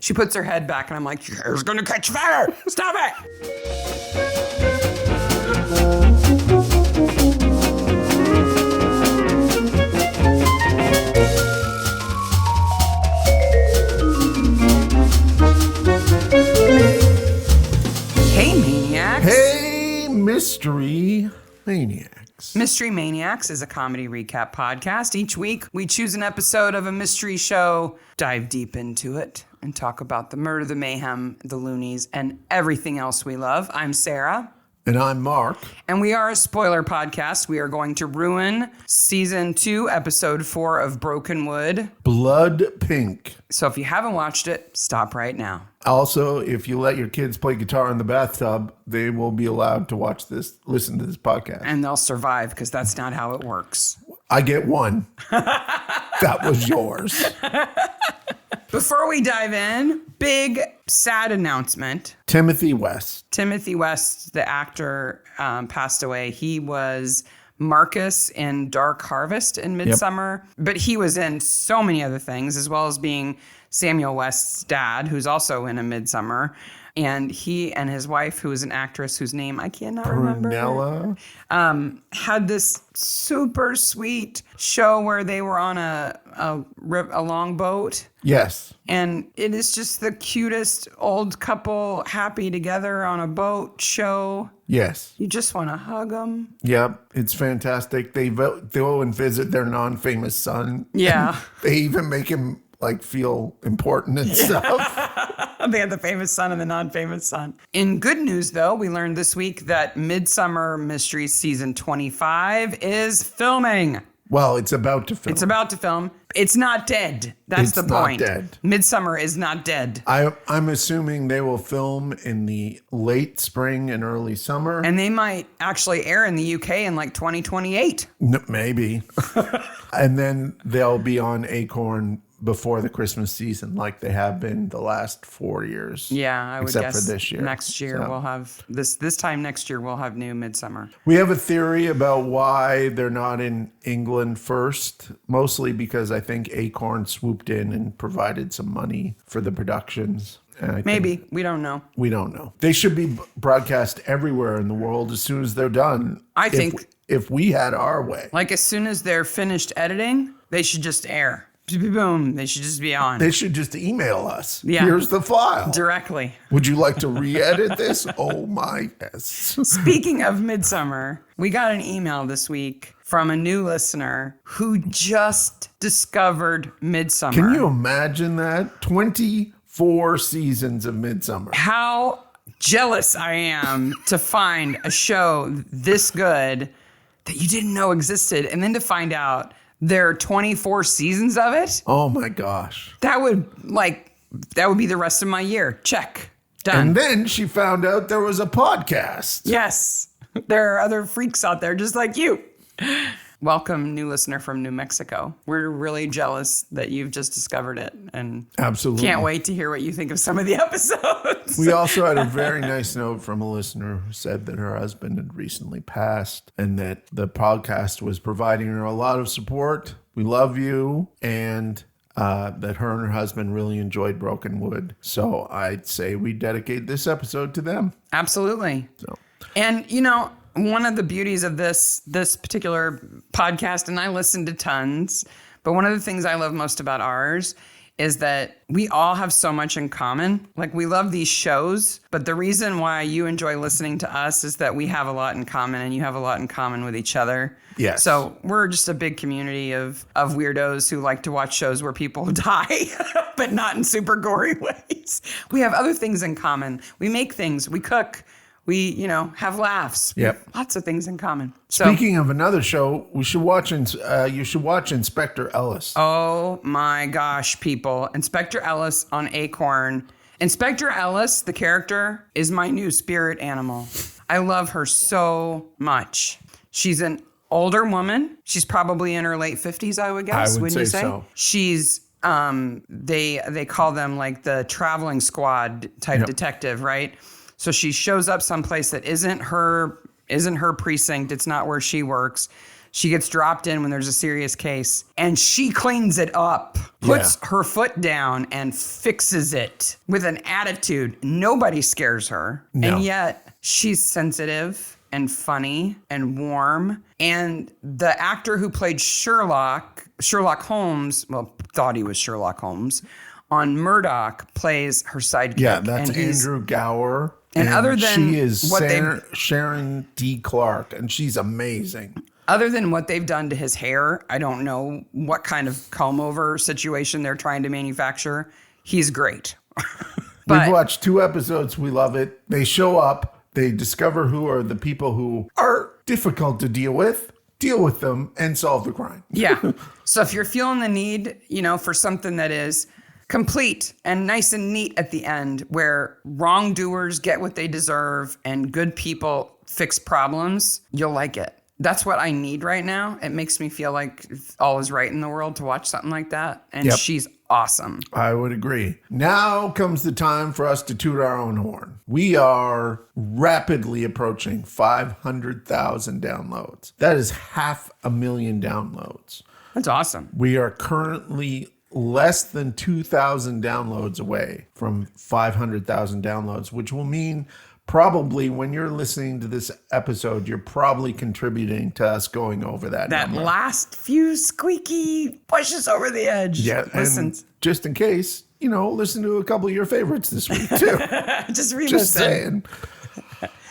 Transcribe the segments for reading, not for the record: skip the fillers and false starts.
She puts her head back and I'm like, your hair's gonna catch fire. Stop it. Hey, Maniacs. Hey, Mystery Maniacs. Mystery Maniacs is a comedy recap podcast. Each week, we choose an episode of a mystery show, dive deep into it, and talk about the murder, the mayhem, the loonies, and everything else we love. I'm Sarah. And I'm Mark. And we are a spoiler podcast. We are going to ruin season 2, episode 4 of Brokenwood. Blood Pink. So if you haven't watched it, stop right now. Also, if you let your kids play guitar in the bathtub, they will be allowed to listen to this podcast. And they'll survive because that's not how it works. I get one. That was yours. Before we dive in, big sad announcement. Timothy West, the actor, passed away. He was Marcus in Dark Harvest in Midsummer, but he was in so many other things, as well as being Samuel West's dad, who's also in A Midsummer. And he and his wife, who is an actress whose name I cannot remember, had this super sweet show where they were on a long boat. Yes. And it is just the cutest old couple happy together on a boat show. Yes. You just want to hug them. Yep. It's fantastic. They go and visit their non-famous son. Yeah. They even make him feel important and stuff. They had the famous son and the non-famous son. In good news, though, we learned this week that Midsummer Mysteries Season 25 is filming. Well, it's about to film. It's not dead. That's the point. It's not dead. Midsummer is not dead. I'm assuming they will film in the late spring and early summer. And they might actually air in the UK in 2028. Maybe. And then they'll be on Acorn before the Christmas season, like they have been the last 4 years. Yeah, I would except guess for this year. Next year we'll have this time next year we'll have new Midsummer. We have a theory about why they're not in England first, mostly because I think Acorn swooped in and provided some money for the productions. Maybe. We don't know. We don't know. They should be broadcast everywhere in the world as soon as they're done. I think if we had our way. As soon as they're finished editing, they should just air. Boom. They should just be on. They should just email us. Yeah. Here's the file. Directly. Would you like to re-edit this? Oh my, yes. Speaking of Midsummer, we got an email this week from a new listener who just discovered Midsummer. Can you imagine that? 24 seasons of Midsummer. How jealous I am to find a show this good that you didn't know existed, and then to find out there are 24 seasons of it. Oh my gosh. That would be the rest of my year. Check. Done. And then she found out there was a podcast. Yes. There are other freaks out there just like you. Welcome, new listener from New Mexico. We're really jealous that you've just discovered it, and absolutely can't wait to hear what you think of some of the episodes. We also had a very nice note from a listener who said that her husband had recently passed and that the podcast was providing her a lot of support. We love you, and that her and her husband really enjoyed Brokenwood. So I'd say we dedicate this episode to them. Absolutely. And one of the beauties of this particular podcast, and I listen to tons, but one of the things I love most about ours is that we all have so much in common. We love these shows, but the reason why you enjoy listening to us is that we have a lot in common, and you have a lot in common with each other. Yes. So we're just a big community of weirdos who like to watch shows where people die, but not in super gory ways. We have other things in common. We make things, we cook, we, have laughs. Yep. Lots of things in common. So, speaking of another show, you should watch Inspector Ellis. Oh my gosh, people. Inspector Ellis on Acorn. Inspector Ellis, the character, is my new spirit animal. I love her so much. She's an older woman. She's probably in her late 50s, I would guess. I would wouldn't you say so. She's they call them the traveling squad type detective, right? So she shows up someplace that isn't her precinct. It's not where she works. She gets dropped in when there's a serious case, and she cleans it up, puts her foot down, and fixes it with an attitude. Nobody scares her. No. And yet she's sensitive and funny and warm. And the actor who played Sherlock Holmes, well, thought he was Sherlock Holmes, on Murdoch plays her sidekick. Yeah, that's Andrew Gower. And other than she is what Sharon D. Clark, and she's amazing. Other than what they've done to his hair, I don't know what kind of comb over situation they're trying to manufacture. He's great. We've watched 2 episodes. We love it. They show up. They discover who are the people who are difficult to deal with them, and solve the crime. Yeah. So if you're feeling the need, for something that is complete and nice and neat at the end, where wrongdoers get what they deserve and good people fix problems, you'll like it. That's what I need right now. It makes me feel like all is right in the world to watch something like that. And she's awesome. I would agree. Now comes the time for us to toot our own horn. We are rapidly approaching 500,000 downloads. That is 500,000 downloads. That's awesome. We are currently less than 2,000 downloads away from 500,000 downloads, which will mean probably when you're listening to this episode, you're probably contributing to us going over that number. Last few squeaky pushes over the edge. Yeah, and just in case, listen to a couple of your favorites this week too. Just re-listen. Just saying.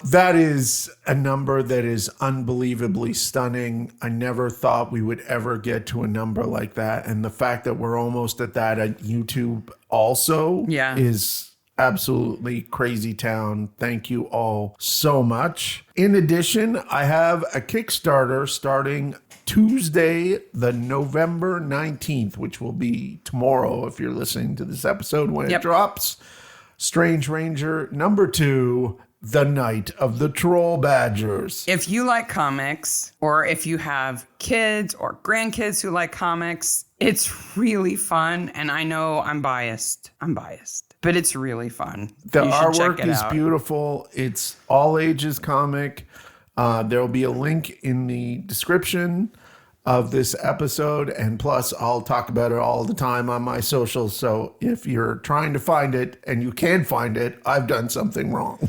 That is a number that is unbelievably stunning. I never thought we would ever get to a number like that. And the fact that we're almost at that at YouTube also is absolutely crazy town. Thank you all so much. In addition, I have a Kickstarter starting Tuesday, the November 19th, which will be tomorrow if you're listening to this episode when it drops. Strange Ranger number 2. The Night of the Trollbadgers. If you like comics, or if you have kids or grandkids who like comics, it's really fun. And I know I'm biased, but it's really fun. The artwork is beautiful. It's all ages comic. There will be a link in the description of this episode, and plus I'll talk about it all the time on my socials. So if you're trying to find it and you can't find it, I've done something wrong.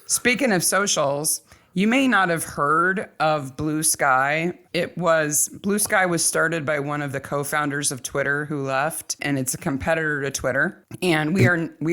Speaking of socials, you may not have heard of Blue Sky. Blue Sky was started by one of the co-founders of Twitter who left, and it's a competitor to Twitter. And we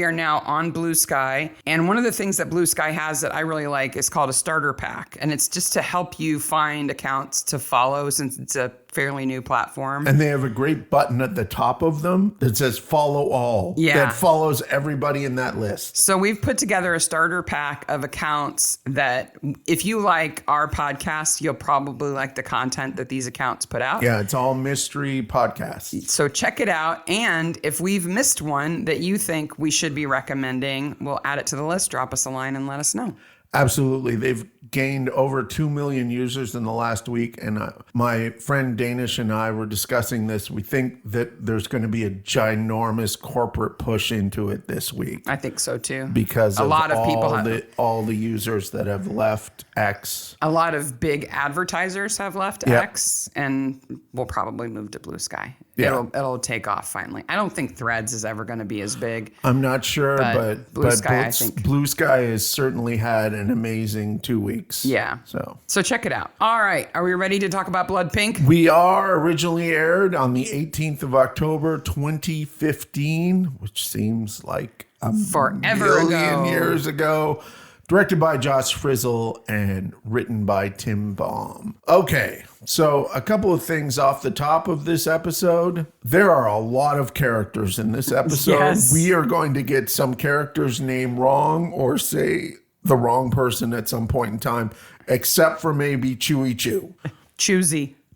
are now on Blue Sky. And one of the things that Blue Sky has that I really like is called a starter pack. And it's just to help you find accounts to follow, since it's a fairly new platform. And they have a great button at the top of them that says follow all. Yeah. That follows everybody in that list. So we've put together a starter pack of accounts that if you like our podcast, you'll probably like the content that these accounts put out. Yeah, it's all mystery podcasts. So check it out. And if we've missed one that you think we should be recommending, we'll add it to the list. Drop us a line and let us know. Absolutely. They've gained over 2 million users in the last week. And my friend Danish and I were discussing this. We think that there's going to be a ginormous corporate push into it this week. I think so too. Because a lot of people all the users that have left X. A lot of big advertisers have left X, and we'll probably move to Blue Sky. Yeah. It'll take off finally. I don't think Threads is ever going to be as big. I'm not sure, but Blue Sky, I think. Blue Sky has certainly had an amazing 2 weeks. Yeah. So check it out. All right. Are we ready to talk about Blood Pink? We are. Originally aired on the 18th of October, 2015, which seems like forever million years ago. Directed by Josh Frizzle and written by Tim Baum. Okay, so a couple of things off the top of this episode. There are a lot of characters in this episode. Yes. We are going to get some characters' name wrong or say the wrong person at some point in time, except for maybe Choosie.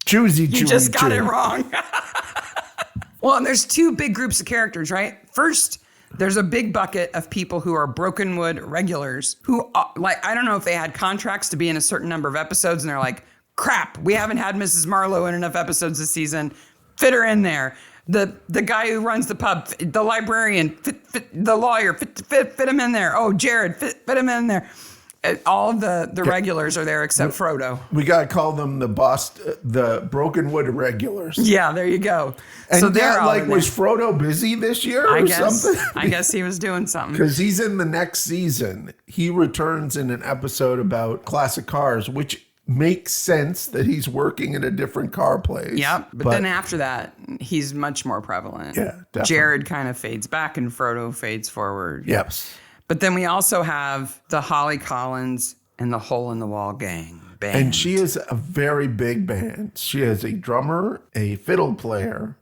You just got it wrong. Well, and there's 2 big groups of characters, right? First, there's a big bucket of people who are Brokenwood regulars who, I don't know if they had contracts to be in a certain number of episodes, and they're like, crap, we haven't had Mrs. Marlowe in enough episodes this season. Fit her in there. The guy who runs the pub, the librarian, fit the lawyer, fit him in there. Oh, Jared, fit him in there. All the regulars are there except Frodo. We got to call them the Brokenwood regulars. Yeah, there you go. And so they're all in there. was Frodo busy this year or something? I guess he was doing something. Because he's in the next season. He returns in an episode about classic cars, which makes sense that he's working at a different car place. Yep. But then after that, he's much more prevalent. Yeah, definitely. Jared kind of fades back and Frodo fades forward. Yes. But then we also have the Holly Collins and the Hole in the Wall Gang band. And she is a very big band. She has a drummer, a fiddle player,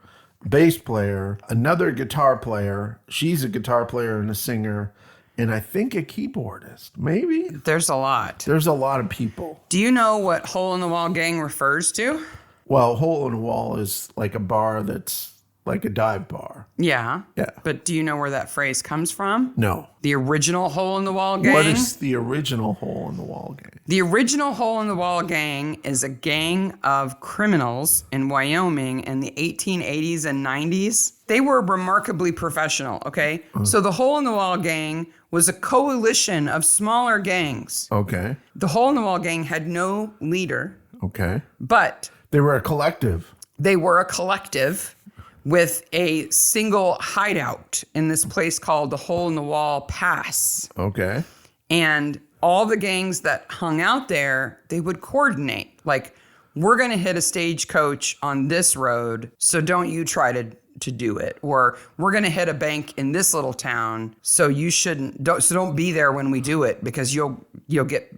bass player, another guitar player. She's a guitar player and a singer. And I think a keyboardist, maybe? There's a lot. There's a lot of people. Do you know what Hole in the Wall Gang refers to? Well, Hole in the Wall is like a bar that's like a dive bar. Yeah. Yeah. But do you know where that phrase comes from? No. The original Hole in the Wall Gang? What is the original Hole in the Wall Gang? The original Hole in the Wall Gang is a gang of criminals in Wyoming in the 1880s and 90s. They were remarkably professional, okay? So the Hole in the Wall Gang was a coalition of smaller gangs. Okay. The Hole in the Wall Gang had no leader, Okay. but They were a collective. they were a collective with a single hideout in this place called the Hole in the Wall Pass. Okay. And all the gangs that hung out there, they would coordinate. Like, we're going to hit a stagecoach on this road, so don't you try to do it. Or we're going to hit a bank in this little town, so you don't be there when we do it because you'll get,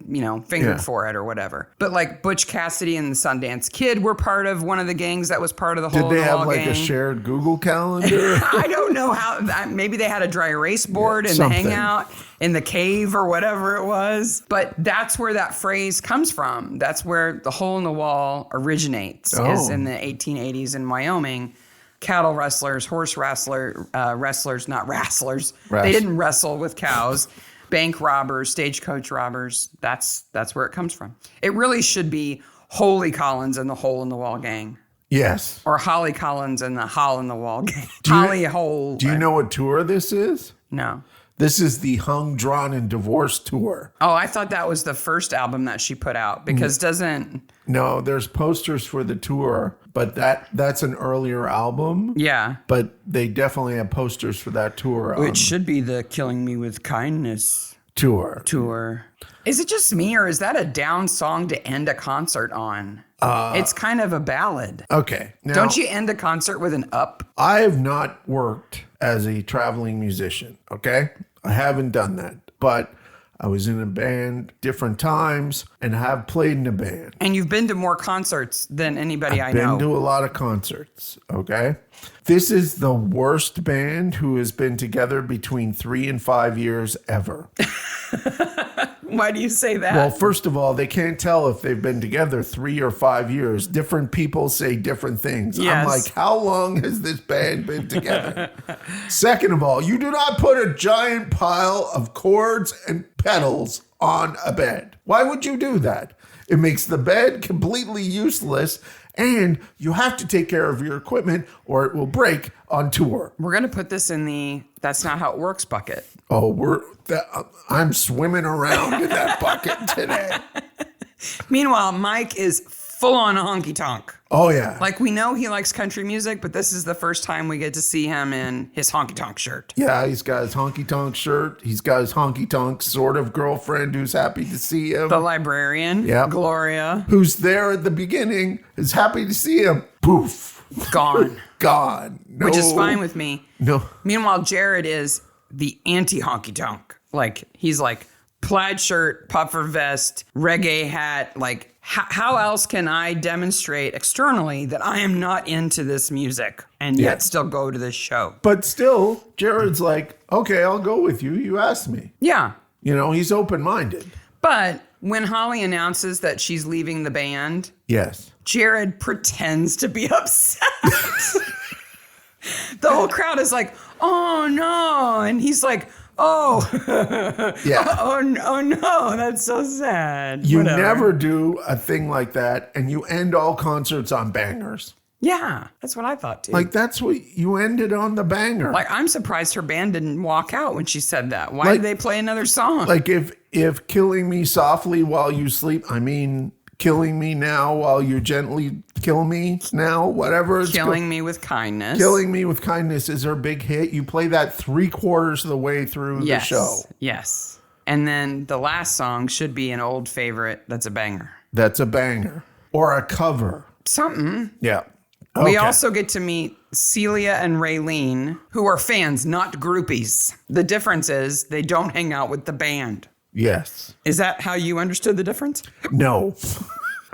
fingered for it or whatever. But like Butch Cassidy and the Sundance Kid were part of one of the gangs that was part of the Hole in the Wall Did they have like gang. a shared Google calendar? I don't know how. Maybe they had a dry erase board and the something. hangout in the cave or whatever it was. But that's where that phrase comes from. That's where the Hole in the Wall originates. Is in the 1880s in Wyoming. Cattle rustlers, horse wrestlers, not wrestlers. They didn't wrestle with cows. Bank robbers, stagecoach robbers. That's where it comes from. It really should be Holy Collins and the Hole in the Wall Gang. Yes. Or Holly Collins and the Hole in the Wall Gang. Do you know what tour this is? No. This is the Hung, Drawn, and Divorced tour. Oh, I thought that was the first album that she put out because No, there's posters for the tour, but that's an earlier album. Yeah. But they definitely have posters for that tour. It should be the Killing Me With Kindness tour. Is it just me or is that a down song to end a concert on? It's kind of a ballad. Okay. Now, Don't you end a concert with an up? I have not worked as a traveling musician, okay? I haven't done that, but I was in a band different times and have played in a band. And you've been to more concerts than anybody I know. Been to a lot of concerts, okay? This is the worst band who has been together between 3 and 5 years ever. Why do you say that? Well, first of all, they can't tell if they've been together 3 or 5 years. Different people say different things. Yes. I'm like, how long has this band been together? Second of all, you do not put a giant pile of chords and pedals on a bed. Why would you do that? It makes the bed completely useless, and you have to take care of your equipment or it will break on tour. We're going to put this in the That's Not How It Works bucket. Oh, I'm swimming around in that bucket today. Meanwhile, Mike is full on honky tonk. Oh, yeah. Like, we know he likes country music, but this is the first time we get to see him in his honky tonk shirt. Yeah, he's got his honky tonk shirt. He's got his honky tonk sort of girlfriend who's happy to see him. The librarian, Yep. Gloria, Who's there at the beginning, is happy to see him. Poof. gone. Gone. No. Which is fine with me. No. Meanwhile, Jared is the anti honky tonk. Like, he's like plaid shirt, puffer vest, reggae hat. Like, how else can I demonstrate externally that I am not into this music and yet still go to this show? But still, Jared's like, okay, I'll go with you. You asked me. Yeah. You know, he's open-minded. But when Holly announces that she's leaving the band, Yes. Jared pretends to be upset. The whole crowd is like, oh no. And he's like, oh, Yeah. oh no, that's so sad. You Whatever. never do a thing like that, and you end all concerts on bangers. Yeah, that's what I thought too. Like, that's what you ended on, the banger. I'm surprised her band didn't walk out when she said that. Why did they play another song? Like, if if killing me softly while you sleep, I mean killing me now while you gently kill me now, whatever. Killing me with kindness. Killing Me with Kindness is her big hit. You play that 3/4 of the way through the show. Yes. And then the last song should be an old favorite that's a banger. That's a banger. Or a cover. Something. Yeah. We also get to meet Celia and Raylene, who are fans, not groupies. The difference is they don't hang out with the band. Yes. Is that how you understood the difference? No.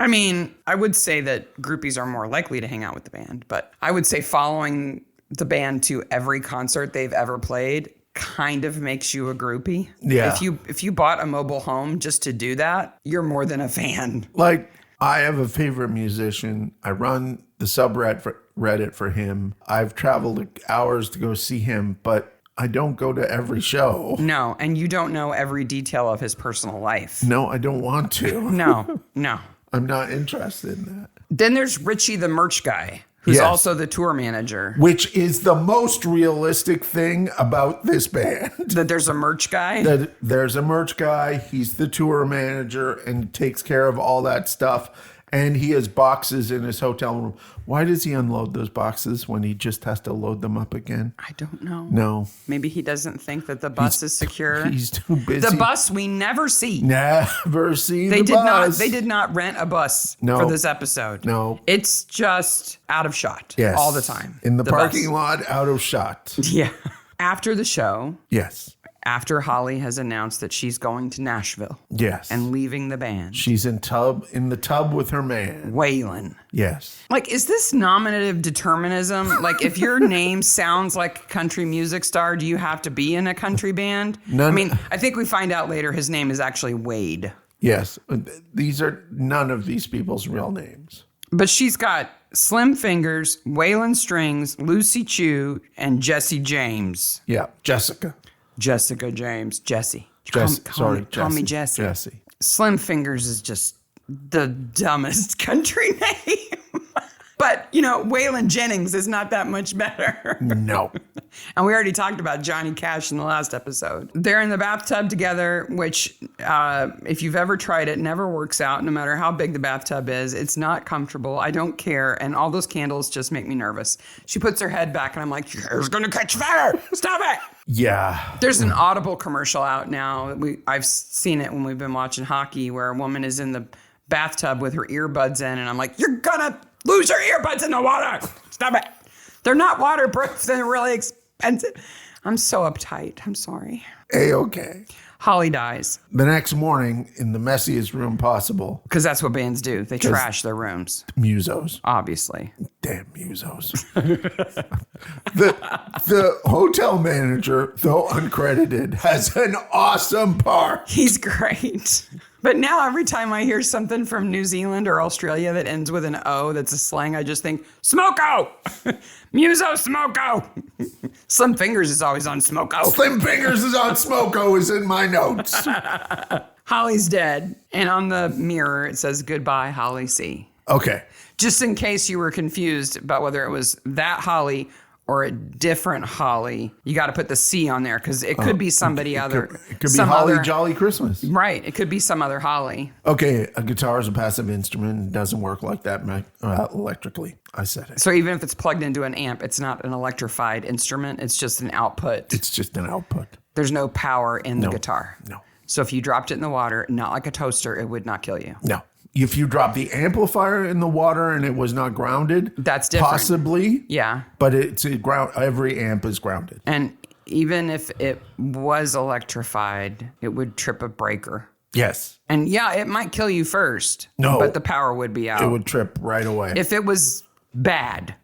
I mean, I would say that groupies are more likely to hang out with the band, but I would say following the band to every concert they've ever played kind of makes you a groupie. Yeah. If you bought a mobile home just to do that, you're more than a fan. Like, I have a favorite musician. I run the subreddit for him. I've traveled hours to go see him, but I don't go to every show. No, and you don't know every detail of his personal life. No, I don't want to. No. I'm not interested in that. Then there's Richie the merch guy, who's Yes. also the tour manager. Which is the most realistic thing about this band. That there's a merch guy? That there's a merch guy, he's the tour manager and takes care of all that stuff. And he has boxes in his hotel room. Why does he unload those boxes when he just has to load them up again? I don't know. No. Maybe he doesn't think that the bus is secure. He's too busy. The bus we never see. Never see the bus. They did not rent a bus No. for this episode. No. It's just out of shot Yes. all the time. In the parking bus. lot, out of shot. Yeah. After the show, Yes. after Holly has announced that she's going to Nashville Yes. and leaving the band, She's in the tub with her man. Waylon. Yes. Like, is this nominative determinism? Like, if your name sounds like a country music star, do you have to be in a country band? I mean, I think we find out later his name is actually Wade. Yes. These are none of these people's real names. But she's got Slim Fingers, Waylon Strings, Lucy Chu, and Jesse James. Yeah. Jessica. Jessica James. Jesse. Call me Jesse. Jesse. Slim Fingers is just the dumbest country name. But, Waylon Jennings is not that much better. No. And we already talked about Johnny Cash in the last episode. They're in the bathtub together, which, if you've ever tried it, never works out, no matter how big the bathtub is. It's not comfortable. I don't care. And all those candles just make me nervous. She puts her head back, and I'm like, your hair's going to catch fire. Stop it. Yeah. There's an Audible commercial out now. I've seen it when we've been watching hockey, where a woman is in the bathtub with her earbuds in, and I'm like, you're going to lose your earbuds in the water. Stop it. They're not waterproof. They're really expensive. I'm so uptight. I'm sorry. A-okay. Holly dies. The next morning, in the messiest room possible. Because that's what bands do. They trash their rooms. Musos. Obviously. Damn musos. The hotel manager, though uncredited, has an awesome part. He's great. But now every time I hear something from New Zealand or Australia that ends with an O that's a slang, I just think, Smoko! Muso Smoko! Slim Fingers is always on Smoko. Slim Fingers is on Smoko is in my notes. Holly's dead. And on the mirror, it says, goodbye, Holly C. Okay. Just in case you were confused about whether it was that Holly or a different Holly, you got to put the C on there because it could be somebody other. It could be Holly Jolly Christmas. Right. It could be some other Holly. Okay, a guitar is a passive instrument. It doesn't work like that electrically. I said it. So even if it's plugged into an amp, it's not an electrified instrument. It's just an output. It's just an output. There's no power in the guitar. No. So if you dropped it in the water, not like a toaster, it would not kill you. No. If you drop the amplifier in the water and it was not grounded, that's different. Possibly. Yeah. But it's a ground. Every amp is grounded. And even if it was electrified, it would trip a breaker. Yes. And yeah, it might kill you first. No. But the power would be out. It would trip right away. If it was bad.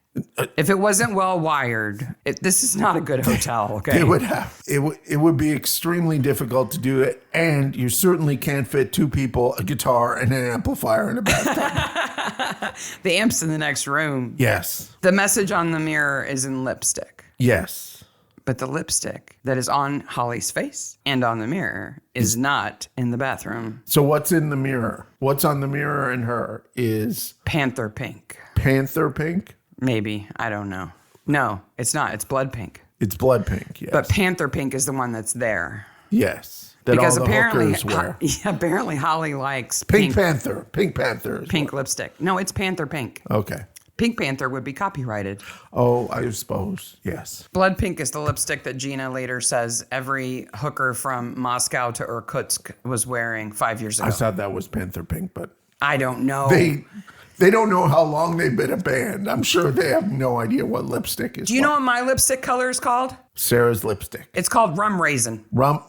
If it wasn't well wired, this is not a good hotel, okay? It would be extremely difficult to do it, and you certainly can't fit two people, a guitar, and an amplifier in a bathtub. The amp's in the next room. Yes. The message on the mirror is in lipstick. Yes. But the lipstick that is on Holly's face and on the mirror is not in the bathroom. So what's in the mirror? What's on the mirror in her is... Panther pink. Panther pink? Maybe. I don't know. No, it's not. It's blood pink. It's blood pink, yes. But panther pink is the one that's there. Yes. That Because all the apparently, hookers wear. apparently Holly likes Pink Panther. Pink Panther. pink lipstick. No, it's Panther Pink. Okay. Pink Panther would be copyrighted. Oh, I suppose. Yes. Blood pink is the lipstick that Gina later says every hooker from Moscow to Irkutsk was wearing 5 years ago. I thought that was Panther Pink, but I don't know. they don't know how long they've been a band. I'm sure they have no idea what lipstick is. Do you know what my lipstick color is called? Sarah's lipstick? It's called rum raisin. Rum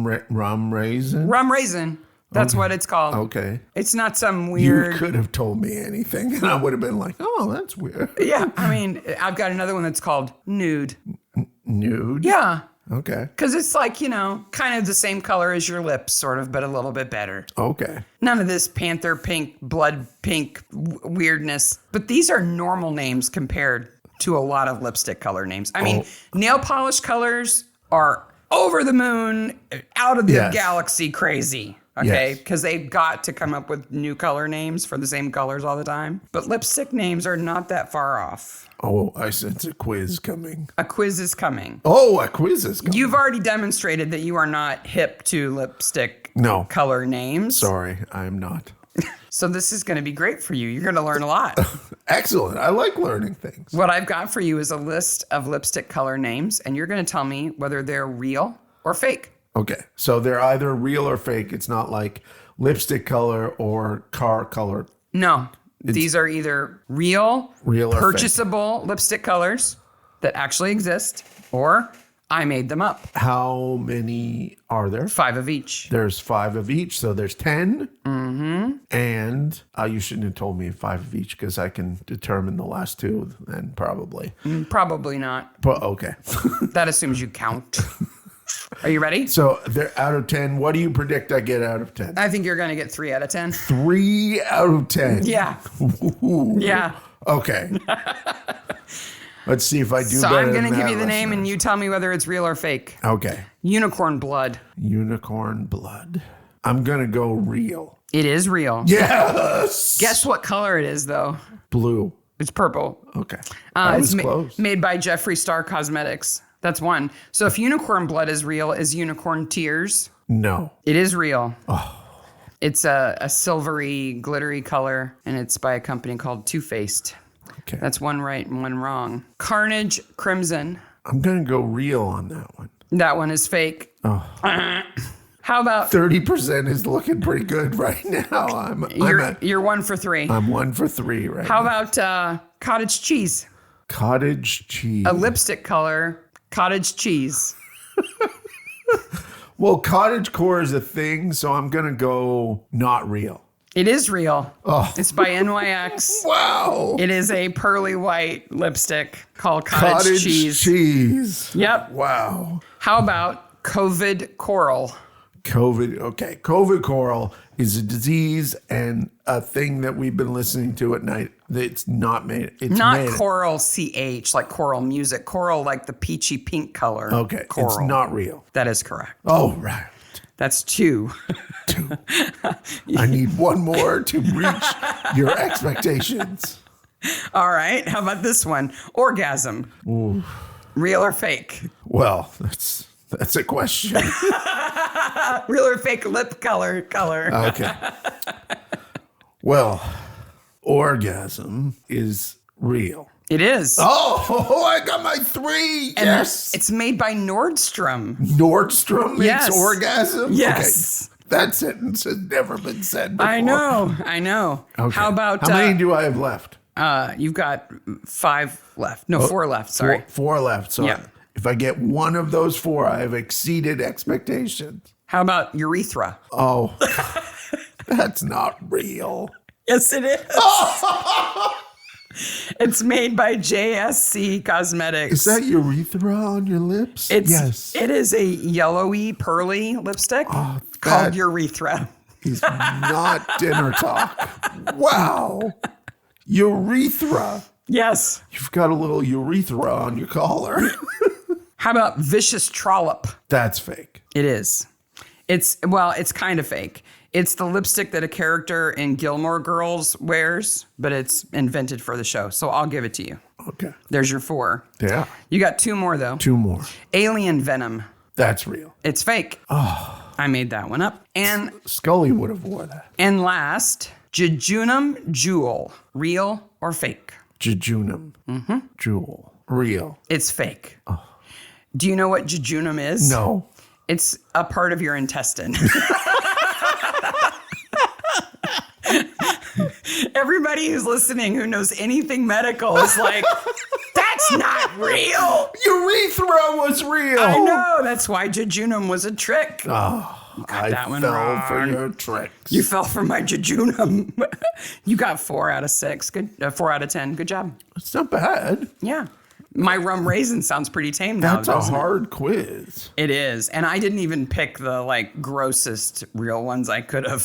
raisin. Rum raisin. That's what it's called. Okay. It's not some You weird. could have told me anything, and I would have been like, "Oh, that's weird." Yeah, I mean, I've got another one that's called nude. Nude. Yeah, Okay. because it's like, kind of the same color as your lips, sort of, but a little bit better. Okay. None of this panther pink, blood pink weirdness. But these are normal names compared to a lot of lipstick color names. I mean, nail polish colors are over the moon, out of the galaxy crazy. Okay, because they've got to come up with new color names for the same colors all the time. But lipstick names are not that far off. Oh, I sense a quiz coming. A quiz is coming. Oh, a quiz is coming. You've already demonstrated that you are not hip to lipstick color names. Sorry, I am not. So this is going to be great for you. You're going to learn a lot. Excellent. I like learning things. What I've got for you is a list of lipstick color names, and you're going to tell me whether they're real or fake. Okay, so they're either real or fake. It's not like lipstick color or car color. No, these are either real or purchasable lipstick colors that actually exist, or I made them up. How many are there? 5 of each. There's 5 of each, so there's 10. Mm-hmm. And you shouldn't have told me 5 of each because I can determine the last 2 then probably. Probably not. But okay. That assumes you count. Are you ready? So they're out of 10. What do you predict I get out of 10? I think you're going to get 3 out of 10. 3 out of 10. Yeah. Ooh. Yeah. Okay. Let's see if I do So better I'm going than to give that, you the name listeners. and you tell me whether it's real or fake. Okay. Unicorn blood. Unicorn blood. I'm going to go real. It is real. Yes. Guess what color it is, though? Blue. It's purple. Okay. I was It's close. made by Jeffree Star Cosmetics. That's one. So if unicorn blood is real, is unicorn tears? No. It is real. Oh. It's a silvery, glittery color, and it's by a company called Too Faced. Okay. That's one right and one wrong. Carnage Crimson. I'm going to go real on that one. That one is fake. Oh. How about 30% is looking pretty good right now. you're 1 for 3. I'm 1 for 3 right How now. about cottage cheese? Cottage cheese. A lipstick color, cottage cheese. Well, cottage core is a thing, so I'm going to go not real. It is real. Oh. It's by NYX. Wow. It is a pearly white lipstick called cottage cheese. Yep. Wow. How about COVID coral? COVID. Okay. COVID coral is a disease and a thing that we've been listening to at night. It's not made. It's Not made. coral CH, like choral music. Coral like the peachy pink color. Okay. Coral. It's not real. That is correct. Oh, right. That's 2. 2. I need 1 more to reach your expectations. All right. How about this one? Orgasm. Ooh. Real or fake? Well, that's a question. Real or fake lip color? Okay. Well, orgasm is real. It is. Oh, I got my 3. And Yes. It's made by Nordstrom. Nordstrom makes Yes. orgasm? Yes. Okay. That sentence has never been said before. I know. Okay. How about how many do I have left? you've got 5 left. No, 4 left. Sorry. 4 left. So Yeah. if I get one of those 4, I have exceeded expectations. How about urethra? Oh, that's not real. Yes, it is. It's made by JSC Cosmetics. Is that urethra on your lips? Yes. It is a yellowy, pearly lipstick called that- urethra. Is not dinner talk. Wow. Urethra. Yes. You've got a little urethra on your collar. How about vicious trollop? That's fake. It is. It's kind of fake. It's the lipstick that a character in Gilmore Girls wears, but it's invented for the show. So I'll give it to you. Okay. There's your 4. Yeah. You got 2 more, though. 2 more. Alien venom. That's real. It's fake. Oh. I made that one up. And Scully would have wore that. And last, jejunum jewel. Real or fake? Jejunum. Jewel. Real. It's fake. Oh. Do you know what jejunum is? No. It's a part of your intestine. Everybody who's listening who knows anything medical is like, that's not real. Urethra was real. I know. That's why jejunum was a trick. Oh, got that one fell wrong. for your tricks. You fell for my jejunum. You got 4 out of 6. Good. 4 out of 10. Good job. It's not bad. Yeah. My rum raisin sounds pretty tame now. That's a hard quiz. It is. And I didn't even pick the grossest real ones I could have.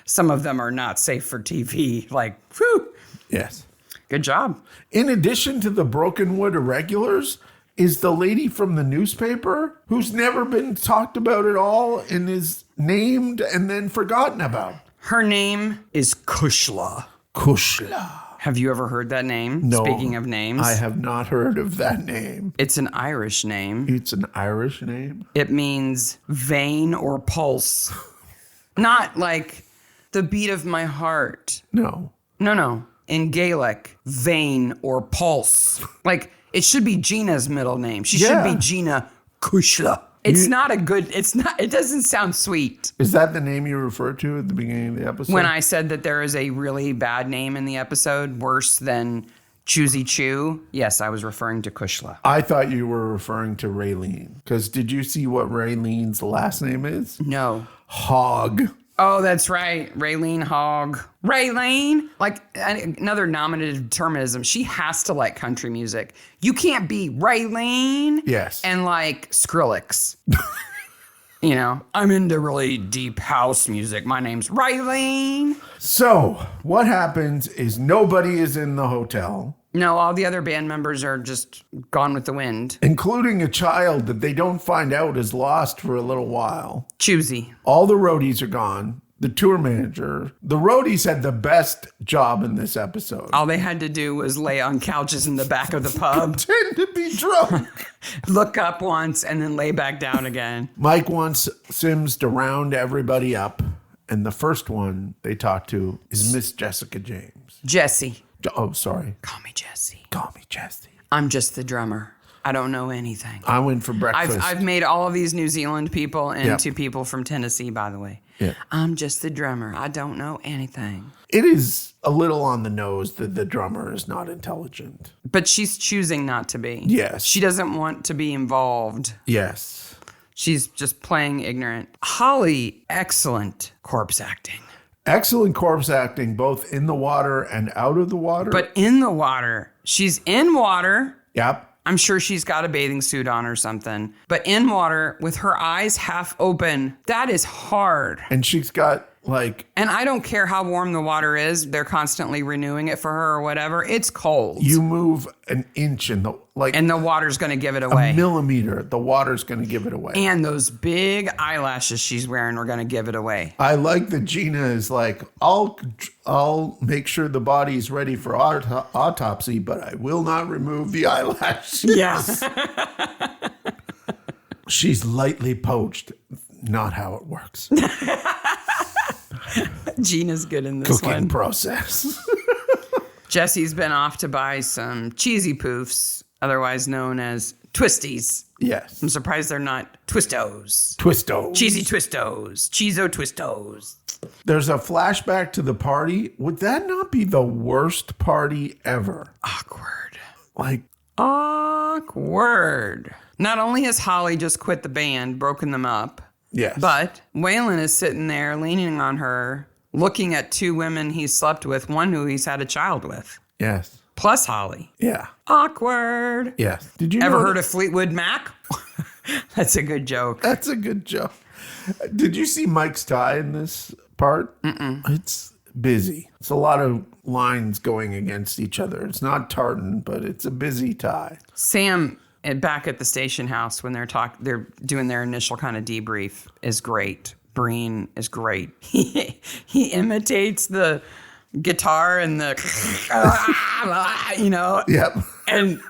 Some of them are not safe for TV. Whew. Yes. Good job. In addition to the Brokenwood irregulars, is the lady from the newspaper who's never been talked about at all and is named and then forgotten about. Her name is Kushla. Kushla. Have you ever heard that name? No. Speaking of names. I have not heard of that name. It's an Irish name. It's an Irish name? It means vein or pulse. Not like the beat of my heart. No. No. In Gaelic, vein or pulse. It should be Gina's middle name. She should be Gina Kushla. It doesn't sound sweet. Is that the name you referred to at the beginning of the episode? When I said that there is a really bad name in the episode, worse than Choosie, yes, I was referring to Kushla. I thought you were referring to Raylene. Because did you see what Raylene's last name is? No. Hogg. Oh, that's right. Raylene Hogg. Raylene? Another nominative determinism. She has to like country music. You can't be Raylene. Yes. And Skrillex. I'm into really deep house music. My name's Raylene. So, what happens is nobody is in the hotel. No, all the other band members are just gone with the wind. Including a child that they don't find out is lost for a little while. Choosie. All the roadies are gone. The tour manager. The roadies had the best job in this episode. All they had to do was lay on couches in the back of the pub. Pretend to be drunk. Look up once and then lay back down again. Mike wants Sims to round everybody up. And the first one they talk to is Miss Jessica James. Jessie. Oh, sorry. Call me Jessie. Call me Jessie. I'm just the drummer. I don't know anything. I went for breakfast. I've made all of these New Zealand people into people from Tennessee, by the way. Yeah. I'm just the drummer. I don't know anything. It is a little on the nose that the drummer is not intelligent. But she's choosing not to be. Yes. She doesn't want to be involved. Yes. She's just playing ignorant. Holly, excellent corpse acting. Excellent corpse acting, both in the water and out of the water. But in the water. She's in water. Yep. I'm sure she's got a bathing suit on or something. But in water with her eyes half open, that is hard. And she's got And I don't care how warm the water is. They're constantly renewing it for her or whatever. It's cold. You move an inch in the and the water's going to give it away. A millimeter. The water's going to give it away. And those big eyelashes she's wearing are going to give it away. I like that Gina is I'll make sure the body's ready for autopsy, but I will not remove the eyelashes. Yeah. She's lightly poached. Not how it works. Gina's good in this Cooking process. Jesse's been off to buy some cheesy poofs, otherwise known as twisties. Yes. I'm surprised they're not twistos. Twistos. Cheesy twistos. Cheezo twistos. There's a flashback to the party. Would that not be the worst party ever? Awkward. Awkward. Not only has Holly just quit the band, broken them up. Yes. But Waylon is sitting there leaning on her, looking at 2 women he's slept with, one who he's had a child with. Yes. Plus Holly. Yeah. Awkward. Yes. Did you ever heard of Fleetwood Mac? That's a good joke. That's a good joke. Did you see Mike's tie in this part? Mm-mm. It's busy. It's a lot of lines going against each other. It's not tartan, but it's a busy tie. Sam, back at the station house when they're doing their initial kind of debrief, is great. Breen is great. He imitates the guitar and the, Yep. And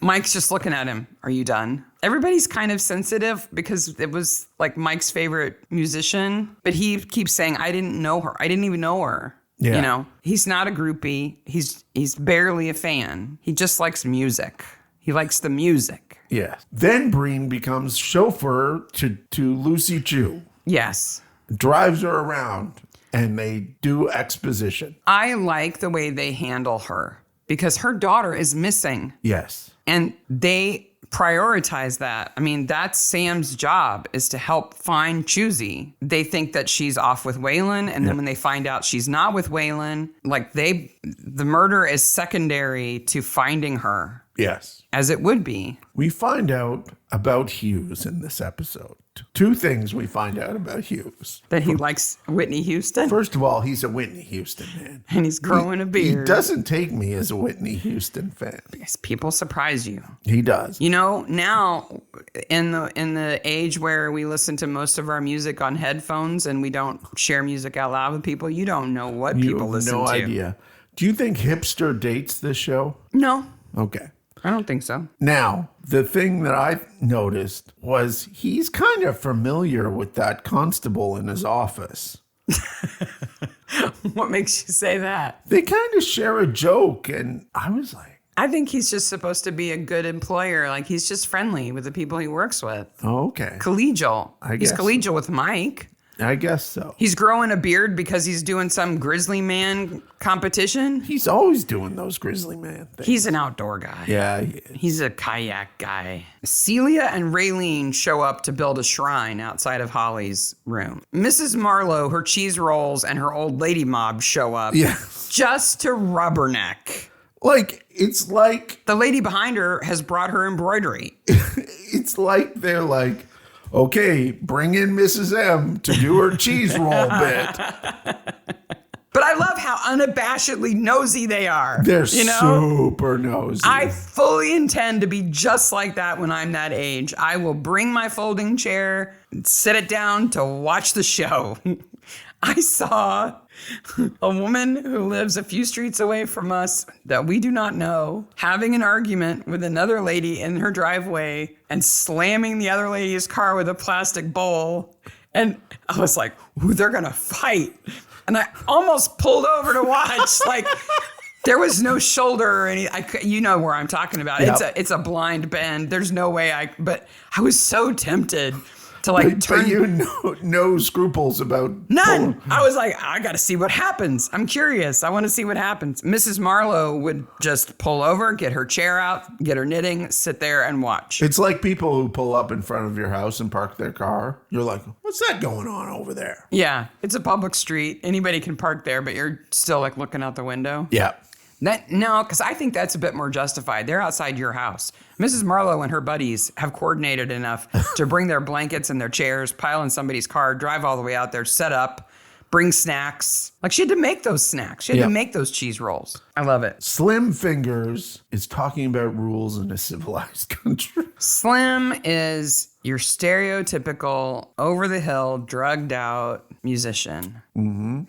Mike's just looking at him. Are you done? Everybody's kind of sensitive because it was like Mike's favorite musician, but he keeps saying, I didn't know her. I didn't even know her. Yeah. You know, he's not a groupie. He's barely a fan. He just likes music. He likes the music. Yeah. Then Breen becomes chauffeur to Lucy Chu. Yes. Drives her around and they do exposition. I like the way they handle her because her daughter is missing. Yes. And they prioritize that. I mean, that's Sam's job, is to help find Choosie. They think that she's off with Waylon, and then when they find out she's not with Waylon, like the murder is secondary to finding her. Yes. As it would be. We find out about Hughes in this episode. Two things we find out about Hughes. That he likes Whitney Houston. First of all, he's a Whitney Houston man. And he's growing a beard. He doesn't take me as a Whitney Houston fan. Yes, people surprise you. He does. You know, now in the age where we listen to most of our music on headphones and we don't share music out loud with people, you don't know what people listen to. You have no idea. Do you think Hipster dates this show? No. Okay. I don't think so. Now, the thing that I noticed was he's kind of familiar with that constable in his office. What makes you say that? They kind of share a joke, and I was like, I think he's just supposed to be a good employer. Like, he's just friendly with the people he works with. oh, okay. Collegial. He's guess collegial with Mike. I guess so. He's growing a beard because he's doing some grizzly man competition. He's always doing those grizzly man things. He's an outdoor guy. Yeah, he is. He's a kayak guy. Celia and Raylene show up to build a shrine outside of Holly's room. Mrs. Marlowe, her cheese rolls, and her old lady mob show up Yeah. just to rubberneck. Like, it's like, The lady behind her has brought her embroidery. it's like they're like, okay, bring in Mrs. M to do her cheese roll bit. But I love how unabashedly nosy they are. They're you know? super nosy. I fully intend to be just like that when I'm that age. I will bring my folding chair, sit it down to watch the show. I saw a woman who lives a few streets away from us that we do not know having an argument with another lady in her driveway and slamming the other lady's car with a plastic bowl. And I was like, ooh, they're going to fight. And I almost pulled over to watch. Like, there was no shoulder or any. You know where I'm talking about. Yep. It's a blind bend. There's no way but I was so tempted to like turn. But you no scruples about None. I was like, I got to see what happens. I'm curious. I want to see what happens. Mrs. Marlowe would just pull over, get her chair out, get her knitting, sit there and watch. It's like people who pull up in front of your house and park their car. You're like, what's that going on over there? Yeah, it's a public street. Anybody can park there, but you're still like looking out the window. Yeah. No, because I think that's a bit more justified. They're outside your house. Mrs. Marlowe and her buddies have coordinated enough to bring their blankets and their chairs, pile in somebody's car, drive all the way out there, set up, bring snacks. Like, she had to make those snacks. She had to make those cheese rolls. I love it. Slim Fingers is talking about rules in a civilized country. Slim is your stereotypical over-the-hill, drugged-out musician. Mm-hmm.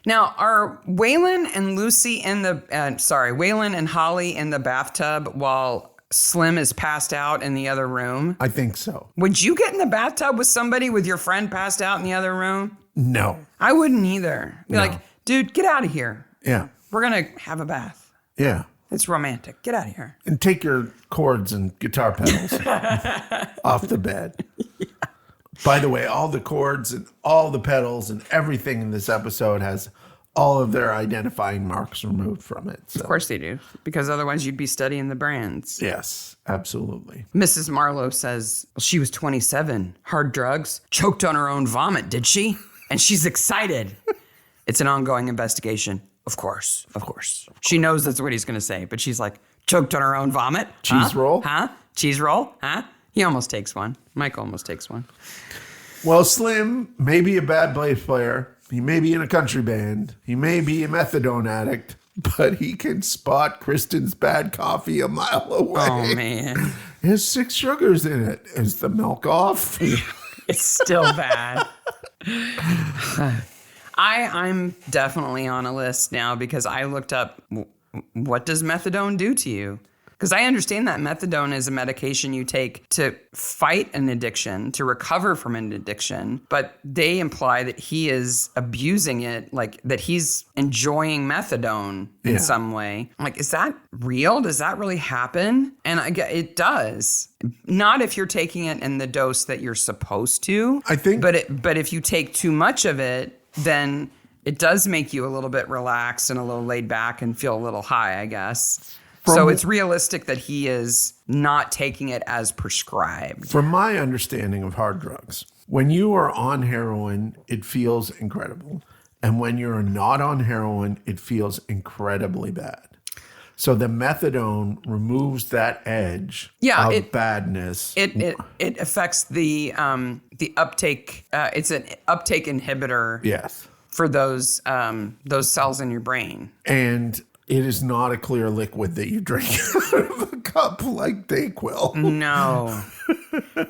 Now, are Waylon and Waylon and Holly in the bathtub while Slim is passed out in the other room? I think so. Would you get in the bathtub with somebody with your friend passed out in the other room? No. I wouldn't either. Be No. like, dude, get out of here. Yeah. We're going to have a bath. Yeah. It's romantic. Get out of here. And take your chords and guitar pedals off the bed. Yeah. By the way, all the chords and all the pedals and everything in this episode has all of their identifying marks removed from it. So. Of course they do, because otherwise you'd be studying the brands. Yes, absolutely. Mrs. Marlowe says, well, she was 27, hard drugs, choked on her own vomit, did she? And she's excited. It's an ongoing investigation. Of course. She knows that's what he's going to say, but she's like, choked on her own vomit? Cheese roll? Huh? Cheese roll? Huh? He almost takes one. Mike almost takes one. Well, Slim may be a bad bass player. He may be in a country band. He may be a methadone addict, but he can spot Kristen's bad coffee a mile away. Oh, man. It has 6 sugars in it. Is the milk off? It's still bad. I'm definitely on a list now because I looked up, what does methadone do to you? Because I understand that methadone is a medication you take to fight an addiction, to recover from an addiction, but they imply that he is abusing it, like that he's enjoying methadone in some way. I'm like, is that real? Does that really happen? And I get it does. Not if you're taking it in the dose that you're supposed to. I think. But if you take too much of it, then it does make you a little bit relaxed and a little laid back and feel a little high, I guess. So it's realistic that he is not taking it as prescribed. From my understanding of hard drugs, when you are on heroin, it feels incredible. And when you're not on heroin, it feels incredibly bad. So the methadone removes that edge of badness. It affects the uptake. It's an uptake inhibitor. Yes. For those cells in your brain. And it is not a clear liquid that you drink out of a cup like Dayquil. No.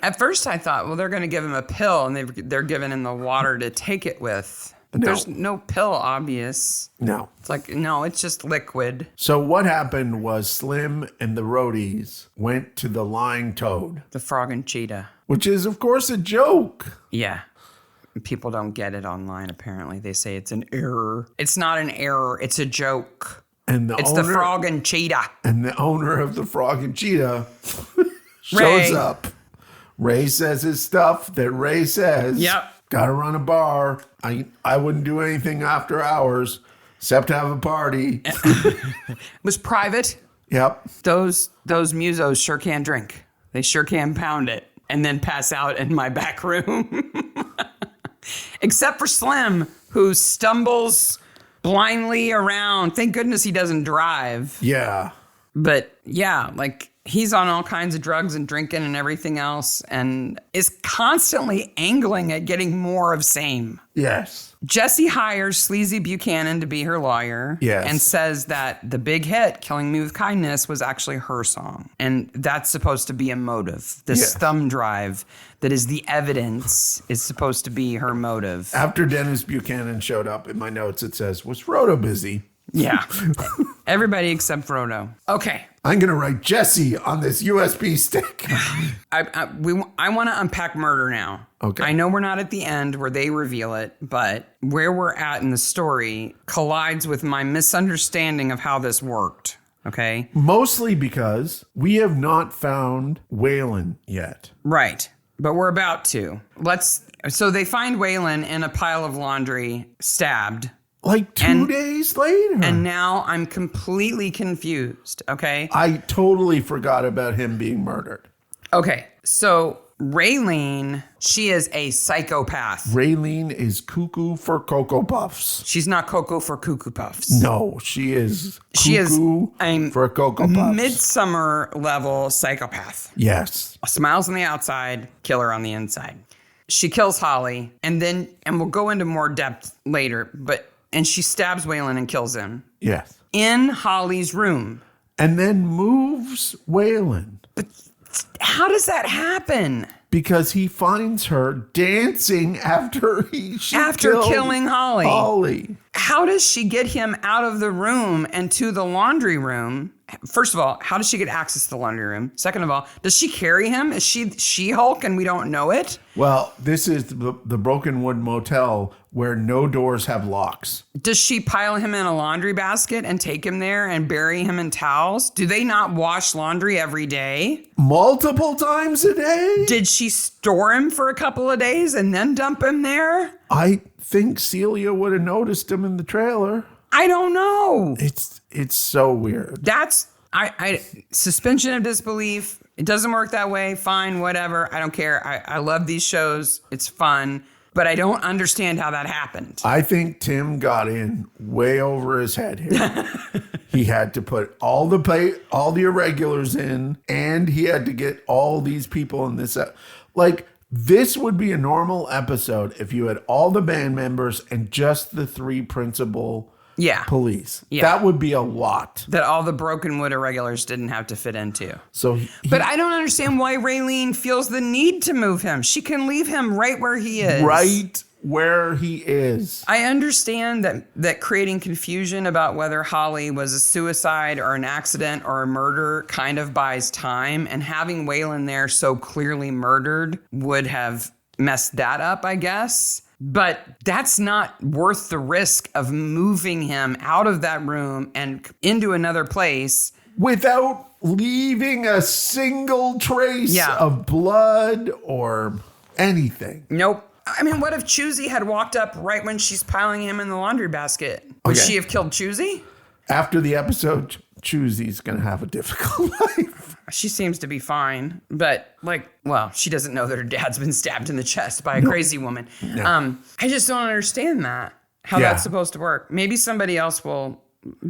At first I thought, well, they're going to give him a pill and they're giving him the water to take it with. No. There's no pill obvious. No. It's like, no, it's just liquid. So what happened was Slim and the roadies went to the Lying Toad. The frog and cheetah. Which is, of course, a joke. Yeah. People don't get it online, apparently. They say it's an error. It's not an error. It's a joke. And it's the frog and cheetah. And the owner of the frog and cheetah shows Ray. up. Ray says his stuff that Ray says. Yep. Gotta run a bar. I wouldn't do anything after hours except have a party. It was private. Yep. Those musos sure can drink. They sure can pound it and then pass out in my back room. Except for Slim, who stumbles blindly around. Thank goodness he doesn't drive. Yeah. But yeah, like he's on all kinds of drugs and drinking and everything else and is constantly angling at getting more of same. Yes. Jessie hires Sleazy Buchanan to be her lawyer. Yes. And says that the big hit, Killing Me with Kindness, was actually her song. And that's supposed to be a motive. This thumb drive that is the evidence is supposed to be her motive. After Dennis Buchanan showed up, in my notes it says, was Frodo busy? Yeah. Everybody except Frodo. Okay. I'm going to write Jesse on this USB stick. I want to unpack murder now. Okay. I know we're not at the end where they reveal it, but where we're at in the story collides with my misunderstanding of how this worked. Okay. Mostly because we have not found Waylon yet. Right. But we're about to. So they find Waylon in a pile of laundry, stabbed. Like 2 days later. And now I'm completely confused, okay? I totally forgot about him being murdered. Okay, so Raylene, she is a psychopath. Raylene is cuckoo for Cocoa Puffs. She's not Cocoa for Cuckoo Puffs. No, she is cuckoo for Cocoa Puffs. Midsummer level psychopath. Yes. Smiles on the outside, killer on the inside. She kills Holly, and we'll go into more depth later, and she stabs Waylon and kills him. Yes. In Holly's room. And then moves Waylon. But how does that happen? Because he finds her dancing after killing Holly. Holly. How does she get him out of the room and to the laundry room? First of all, how does she get access to the laundry room? Second of all, does she carry him? Is she She-Hulk and we don't know it? Well, this is the Brokenwood Motel where no doors have locks. Does she pile him in a laundry basket and take him there and bury him in towels? Do they not wash laundry every day? Multiple times a day? Did she store him for a couple of days and then dump him there? I think Celia would have noticed him in the trailer. I don't know. It's so weird. That's I suspension of disbelief. It doesn't work that way. Fine, whatever. I don't care. I love these shows. It's fun. But I don't understand how that happened. I think Tim got in way over his head here. He had to put all the irregulars in, and he had to get all these people in this. This would be a normal episode if you had all the band members and just the three principal police. Yeah. That would be a lot. That all the Brokenwood irregulars didn't have to fit into. So, but I don't understand why Raylene feels the need to move him. She can leave him right where he is. Right where he is. I understand that creating confusion about whether Holly was a suicide or an accident or a murder kind of buys time, and having Waylon there so clearly murdered would have messed that up, I guess. But that's not worth the risk of moving him out of that room and into another place without leaving a single trace of blood or anything. Nope. I mean, what if Choosie had walked up right when she's piling him in the laundry basket? Would she have killed Choosie? After the episode, Choosie's going to have a difficult life. She seems to be fine, but she doesn't know that her dad's been stabbed in the chest by a crazy woman. No. I just don't understand how that's supposed to work. Maybe somebody else will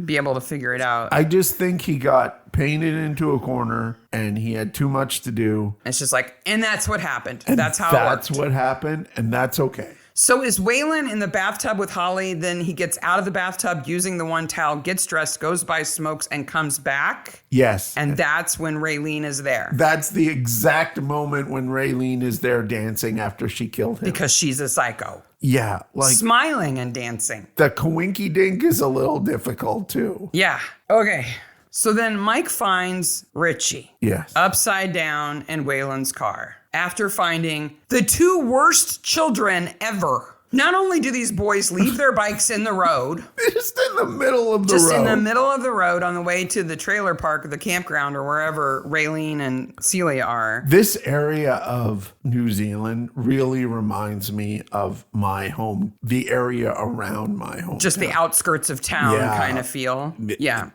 be able to figure it out. I just think he got painted into a corner and he had too much to do. It's just and that's what happened. And that's how it worked. That's what happened, and that's okay. So is Waylon in the bathtub with Holly? Then he gets out of the bathtub using the one towel, gets dressed, goes by Smokes, and comes back? Yes. And that's when Raylene is there. That's the exact moment when Raylene is there dancing after she killed him. Because she's a psycho. Yeah. Smiling and dancing. The coinky dink is a little difficult too. Yeah. Okay. So then Mike finds Richie. Yes. Upside down in Waylon's car. After finding the two worst children ever. Not only do these boys leave their bikes in the road. Just in the middle of the road. Just in the middle of the road on the way to the trailer park or the campground or wherever Raylene and Celia are. This area of New Zealand really reminds me of my home. The area around my home. Just the outskirts of town kind of feel. Yeah.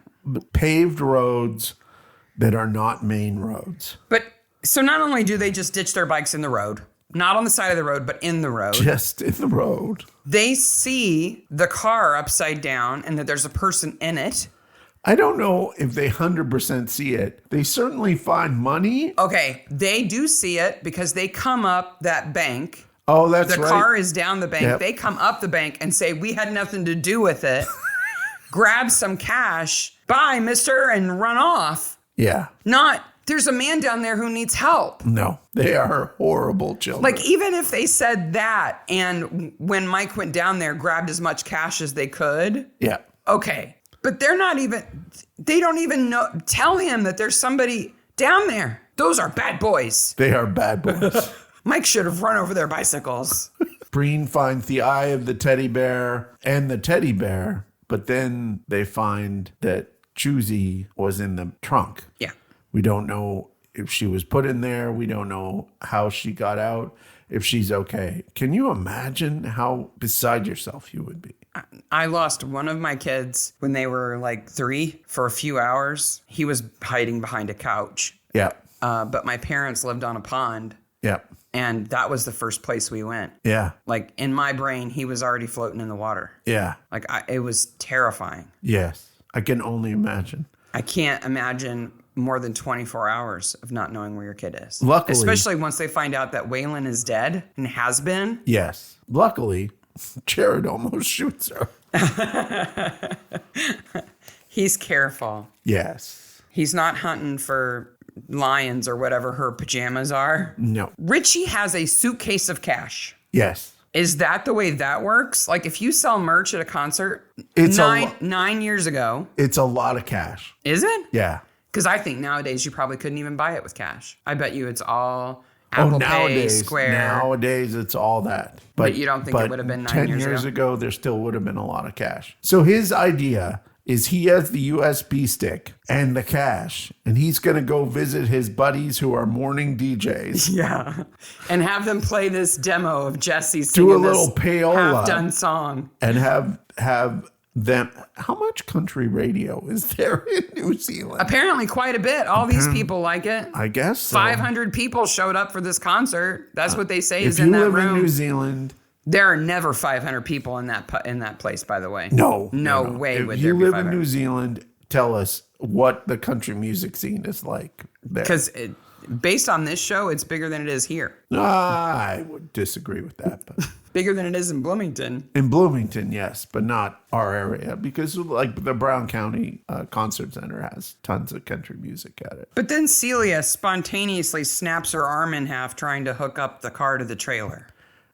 Paved roads that are not main roads. But so not only do they just ditch their bikes in the road, not on the side of the road, but in the road. Just in the road. They see the car upside down and that there's a person in it. I don't know if they 100% see it. They certainly find money. Okay, they do see it because they come up that bank. Oh, that's right. The car is down the bank. Yep. They come up the bank and say, we had nothing to do with it. Grab some cash, bye, mister, and run off. Yeah. Not, there's a man down there who needs help. No, they are horrible children. Even if they said that and when Mike went down there, grabbed as much cash as they could. Yeah. Okay. But they don't even tell him that there's somebody down there. Those are bad boys. They are bad boys. Mike should have run over their bicycles. Breen finds the eye of the teddy bear and the teddy bear, but then they find that Choosie was in the trunk. Yeah. We don't know if she was put in there. We don't know how she got out, if she's okay. Can you imagine how beside yourself you would be? I lost one of my kids when they were 3 for a few hours. He was hiding behind a couch. Yeah. But my parents lived on a pond. Yeah. And that was the first place we went. Yeah. In my brain, he was already floating in the water. Yeah. It was terrifying. Yes. I can only imagine. I can't imagine more than 24 hours of not knowing where your kid is. Luckily. Especially once they find out that Waylon is dead and has been. Yes. Luckily, Jared almost shoots her. He's careful. Yes. He's not hunting for lions or whatever her pajamas are. No. Richie has a suitcase of cash. Yes. Is that the way that works? If you sell merch at a concert, It's 9 years ago. It's a lot of cash. Is it? Yeah. Because I think nowadays you probably couldn't even buy it with cash. I bet you it's all Apple Pay, Square. Nowadays, it's all that. But you don't think it would have been 9 years 10 years ago, there still would have been a lot of cash. So his idea is he has the USB stick and the cash, and he's going to go visit his buddies who are morning DJs. Yeah. And have them play this demo of Jesse Do singing a little this payola. half-done song. And have them. How much country radio is there in New Zealand? Apparently quite a bit. All these people like it. I guess so. 500 people showed up for this concert. That's what they say is if in you that live room. in New Zealand, There are never 500 people in that place, by the way. no way if would you there be live 500. in New Zealand, tell us what the country music scene is like there. Because based on this show, it's bigger than it is here. I would disagree with that, but Bigger than it is in Bloomington. in Bloomington, yes, but not our area, because the Brown County Concert Center has tons of country music at it. But then Celia spontaneously snaps her arm in half trying to hook up the car to the trailer.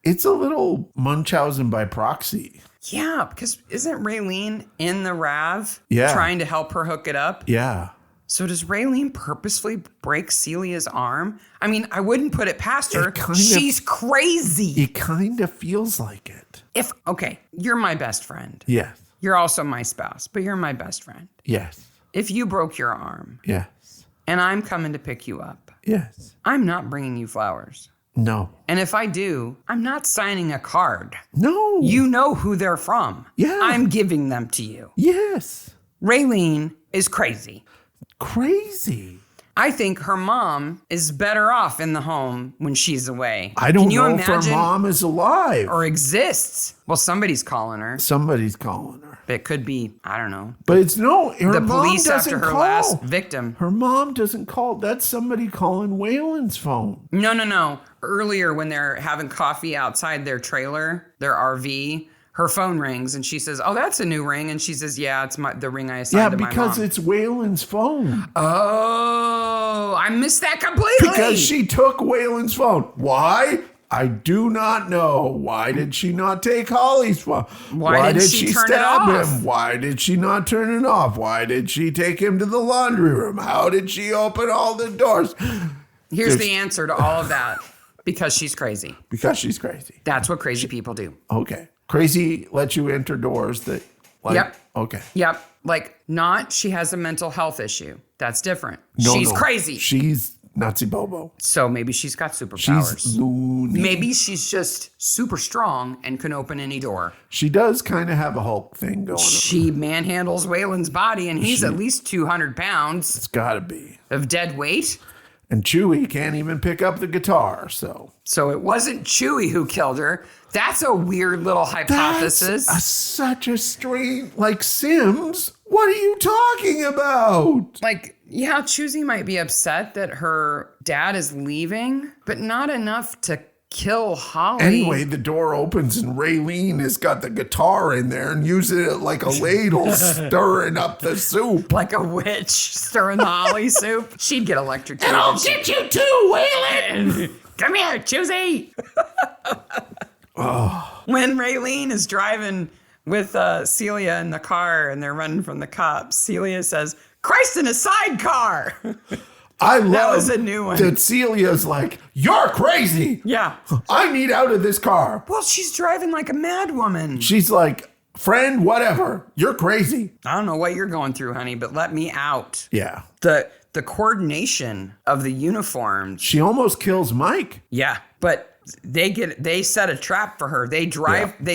It's a little Munchausen by proxy. Yeah, because isn't Raylene in the RAV Yeah. trying to help her hook it up? Yeah. So does Raylene purposefully break Celia's arm? I mean, I wouldn't put it past her. She's crazy. It kind of feels like it. Okay, you're my best friend. Yes. You're also my spouse, but you're my best friend. Yes. If you broke your arm Yes. and I'm coming to pick you up, Yes. I'm not bringing you flowers. No. And if I do, I'm not signing a card. No. You know who they're from. Yeah. I'm giving them to you. Yes. Raylene is crazy. Crazy. I think her mom is better off in the home when she's away. I don't Can you know if imagine? her mom is alive. Or exists. Well, somebody's calling her. Somebody's calling her. It could be, I don't know. But it's no, her The mom police doesn't after her call. last victim. Her mom doesn't call. That's somebody calling Waylon's phone. No. Earlier when they're having coffee outside their trailer, their RV, her phone rings and she says, "Oh, that's a new ring." And she says, "Yeah, it's the ring I assigned to my mom." Yeah, because it's Waylon's phone. Oh, I missed that completely. Because she took Waylon's phone. Why? I do not know. Why did she not take Holly's phone? Why did she turn it stab off? him? Why did she not turn it off? Why did she take him to the laundry room? How did she open all the doors? Here's the answer to all of that. Because she's crazy. Because she's crazy. That's what crazy people do. Okay. Crazy lets you enter doors that, like, Yep. Okay. Yep. Like, not she has a mental health issue. That's different. No, She's no. crazy. She's Nazi Bobo. So maybe she's got superpowers. She's loony. Maybe she's just super strong and can open any door. She does kind of have a Hulk thing going on. She manhandles Waylon's body, and he's at least 200 pounds It's got to be. of dead weight. And Chewie can't even pick up the guitar, so. So it wasn't Chewie who killed her. That's a weird little hypothesis. That's such a strange, like Sims. What are you talking about? Like, yeah, Choosie might be upset that her dad is leaving, but not enough to kill Holly. Anyway, the door opens and Raylene has got the guitar in there and using it like a ladle, stirring up the soup. Like a witch stirring the Holly soup. She'd get electrocuted. And I'll get you too, Waylon! Come here, Choosie. When Raylene is driving with Celia in the car and they're running from the cops, Celia says, "Christ in a sidecar." I love That was a new one. that Celia's like, "You're crazy. Yeah. I need out of this car." Well, she's driving like a mad woman. She's like, "Friend, whatever. You're crazy." I don't know what you're going through, honey, but let me out. Yeah. The coordination of the uniforms. She almost kills Mike. Yeah, but they set a trap for her. They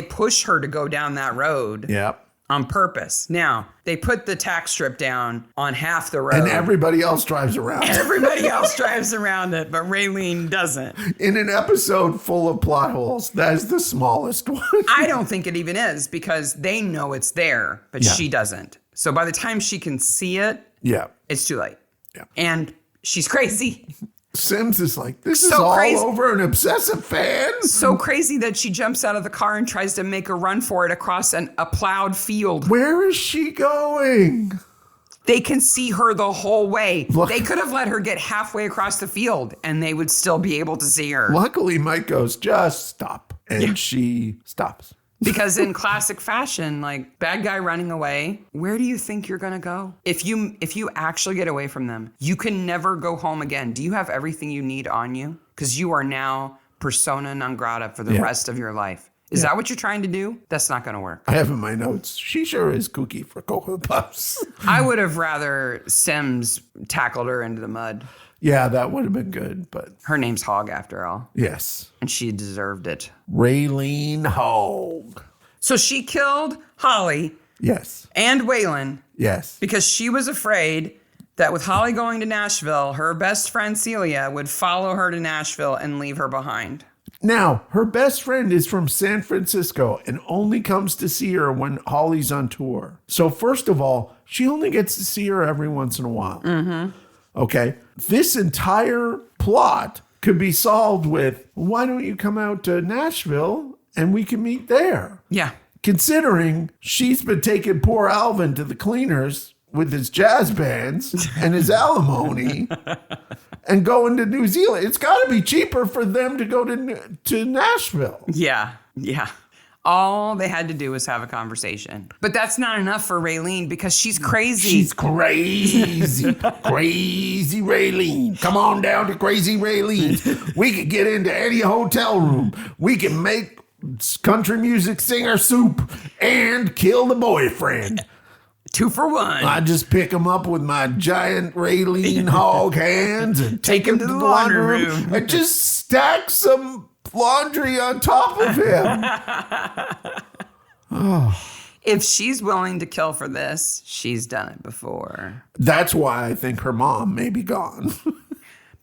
push her to go down that road. Yep. On purpose. Now, they put the tack strip down on half the road. And everybody else drives around. Everybody else drives around it, but Raylene doesn't. In an episode full of plot holes, that is the smallest one. I don't think it even is because they know it's there, but she doesn't. So by the time she can see it, Yeah. it's too late. Yeah. And she's crazy. Sims is like, this is So all crazy. over an obsessive fan. So crazy that she jumps out of the car and tries to make a run for it across a plowed field. Where is she going? They can see her the whole way. Look. They could have let her get halfway across the field and they would still be able to see her. Luckily, Mike goes, just stop. And she stops. Because in classic fashion, like bad guy running away, where do you think you're gonna go? If you actually get away from them, you can never go home again. Do you have everything you need on you? Because you are now persona non grata for the rest of your life. Is that what you're trying to do? That's not gonna work. I have in my notes, she sure is kooky for Cocoa Puffs. I would have rather Sims tackled her into the mud. Yeah, that would have been good, but Her name's Hog after all, yes. and she deserved it. Raylene Hogue. So she killed Holly Yes. and Waylon Yes. because she was afraid that with Holly going to Nashville, her best friend Celia would follow her to Nashville and leave her behind. Now, her best friend is from San Francisco and only comes to see her when Holly's on tour. So first of all, she only gets to see her every once in a while. Mm-hmm. Okay. This entire plot could be solved with, why don't you come out to Nashville and we can meet there? Yeah. Considering she's been taking poor Alvin to the cleaners with his jazz bands and his alimony and going to New Zealand. It's got to be cheaper for them to go to Nashville. Yeah. All they had to do was have a conversation. But that's not enough for Raylene because she's crazy. She's crazy. Crazy Raylene. Come on down to Crazy Raylene. We could get into any hotel room. We can make country music singer soup and kill the boyfriend. 2 for 1. I just pick him up with my giant Raylene hog hands and take him to the laundry room and just stack some laundry on top of him. If she's willing to kill for this, she's done it before. That's why I think her mom may be gone.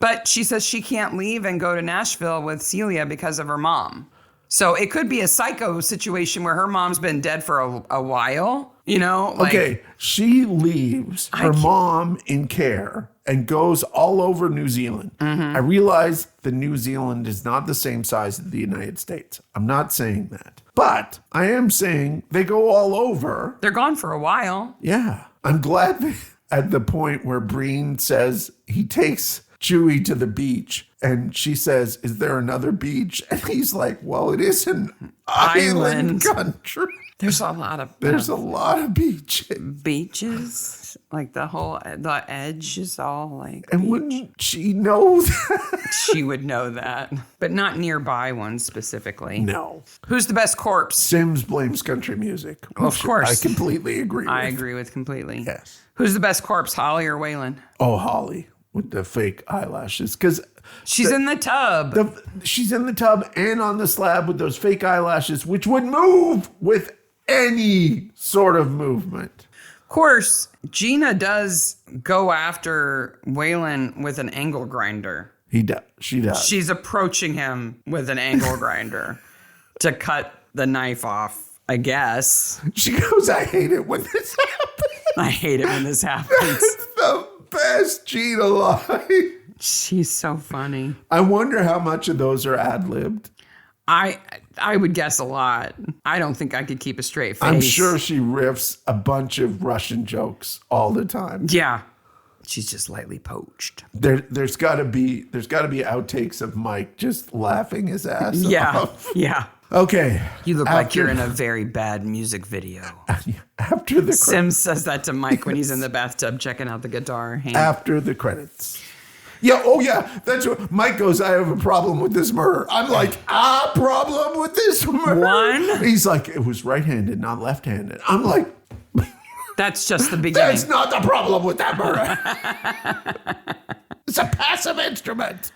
But she says she can't leave and go to Nashville with Celia because of her mom. So it could be a psycho situation where her mom's been dead for a while, you know? Like, okay, she leaves her mom in care and goes all over New Zealand. Mm-hmm. I realize that New Zealand is not the same size as the United States. I'm not saying that. But I am saying they go all over. They're gone for a while. Yeah. I'm glad that at the point where Breen says he takes Chewie to the beach and she says, is there another beach? And he's like, well, it is an island country. There's a lot of beaches. Beaches, like the edge is all like. And beach. wouldn't she know that? She would know that, but not nearby one specifically. No. Who's the best corpse? Sims blames country music. Of course. I completely agree with. I agree with completely. Yes. Who's the best corpse, Holly or Waylon? Oh, Holly with the fake eyelashes, because she's in the tub. She's in the tub and on the slab with those fake eyelashes, which would move with any sort of movement. Of course, Gina does go after Waylon with an angle grinder. She does. She's approaching him with an angle grinder to cut the knife off, I guess. She goes, I hate it when this happens. I hate it when this happens. That's the best Gina line. She's so funny. I wonder how much of those are ad-libbed. I would guess a lot. I don't think I could keep a straight face. I'm sure she riffs a bunch of Russian jokes all the time. Yeah. She's just lightly poached. There's got to be outtakes of Mike just laughing his ass off. Yeah. Okay. You look like you're in a very bad music video. After the Sims says that to Mike when he's in the bathtub checking out the guitar. After the credits. Yeah, oh yeah, that's what Mike goes, I have a problem with this murder. I'm like, problem with this murder? One? He's like, it was right-handed, not left-handed. I'm like, that's just the beginning. That's not the problem with that murder. It's a passive instrument.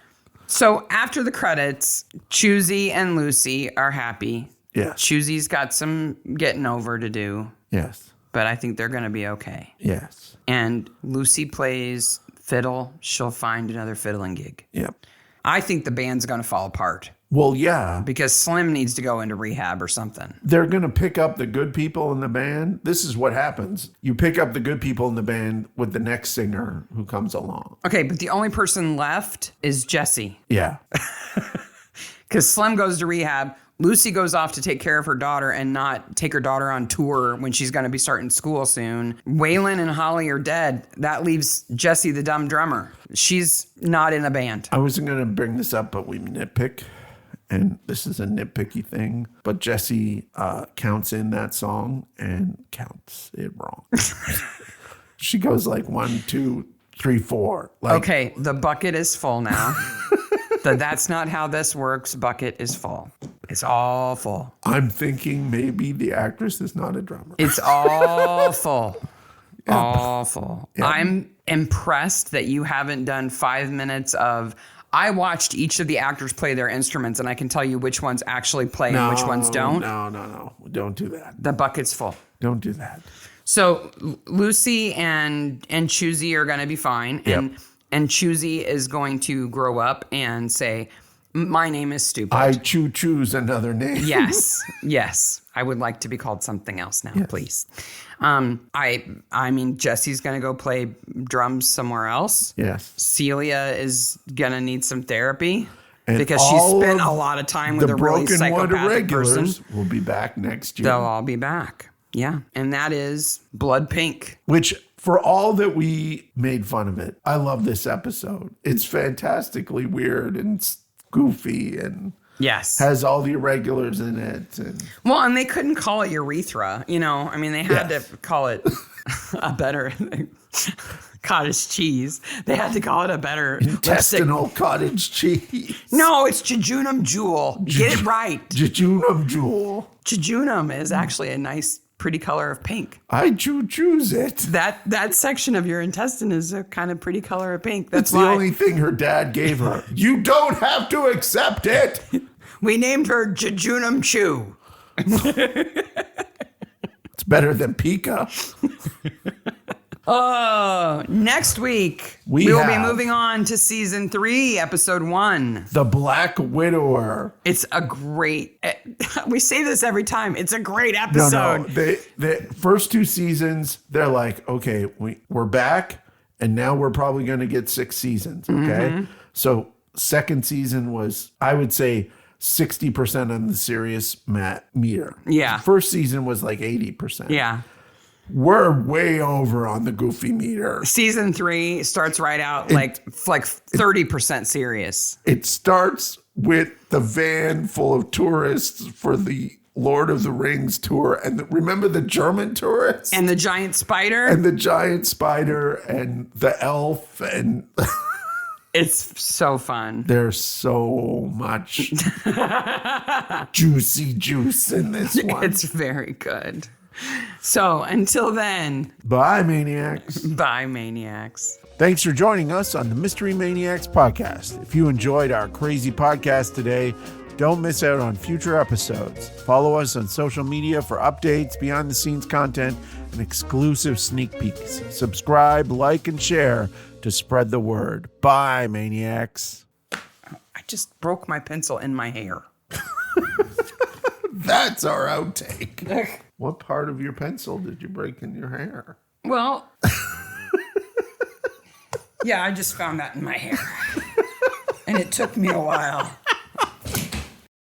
So after the credits, Choosie and Lucy are happy. Yes. Choosie's got some getting over to do. Yes. But I think they're going to be okay. Yes. And Lucy plays fiddle. She'll find another fiddling gig. Yep. I think the band's going to fall apart. Well, yeah. Because Slim needs to go into rehab or something. They're going to pick up the good people in the band. This is what happens. You pick up the good people in the band with the next singer who comes along. Okay, but the only person left is Jessie. Yeah. Because Slim goes to rehab. Lucy goes off to take care of her daughter and not take her daughter on tour when she's going to be starting school soon. Waylon and Holly are dead. That leaves Jessie, the dumb drummer. She's not in a band. I wasn't going to bring this up, but we nitpick. And this is a nitpicky thing. But Jessie counts in that song and counts it wrong. She goes like 1, 2, 3, 4. Like, okay, the bucket is full now. That's not how this works. Bucket is full. It's all full. I'm thinking maybe the actress is not a drummer. It's all full. Yeah. All full. Yeah. I'm impressed that you haven't done 5 minutes of... I watched each of the actors play their instruments, and I can tell you which ones actually play and which ones don't. No. Don't do that. The bucket's full. Don't do that. So Lucy and Choosie are going to be fine. Yep. And Choosie is going to grow up and say, my name is stupid. I choose another name. Yes. I would like to be called something else now, please. I mean, Jessie's going to go play drums somewhere else. Yes. Celia is going to need some therapy and because she spent a lot of time with a really psychopathic person. Will be back next year. They'll all be back. Yeah. And that is Blood Pink. Which for all that we made fun of it, I love this episode. It's fantastically weird and goofy and yes, has all the irregulars in it. And they couldn't call it urethra. I mean, they had to call it a better cottage cheese. They had to call it a better intestinal cottage cheese. No, it's jejunum jewel. Get it right. Jejunum jewel. Jejunum is actually a nice, pretty color of pink. I choose it. That section of your intestine is a kind of pretty color of pink. That's the only thing her dad gave her. You don't have to accept it. We named her Jejunum Chew. It's better than Pika. Next week, we will be moving on to season 3, episode 1. The Black Widower. It's a great, we say this every time. It's a great episode. No. The first 2 seasons, they're like, okay, we're back and now we're probably going to get 6 seasons. Okay. So second season was, I would say, 60% on the serious meter. Yeah. First season was like 80%. Yeah. We're way over on the goofy meter. Season 3 starts right out like 30% serious. It starts with the van full of tourists for the Lord of the Rings tour. And remember the German tourists? And the giant spider? And the giant spider and the elf and... It's so fun. There's so much juicy juice in this one. It's very good. So until then. Bye, Maniacs. Bye, Maniacs. Thanks for joining us on the Mystery Maniacs podcast. If you enjoyed our crazy podcast today, don't miss out on future episodes. Follow us on social media for updates, behind the scenes content, and exclusive sneak peeks. Subscribe, like, and share to spread the word. Bye, Maniacs. I just broke my pencil in my hair. That's our outtake. What part of your pencil did you break in your hair? Well, yeah, I just found that in my hair. And it took me a while.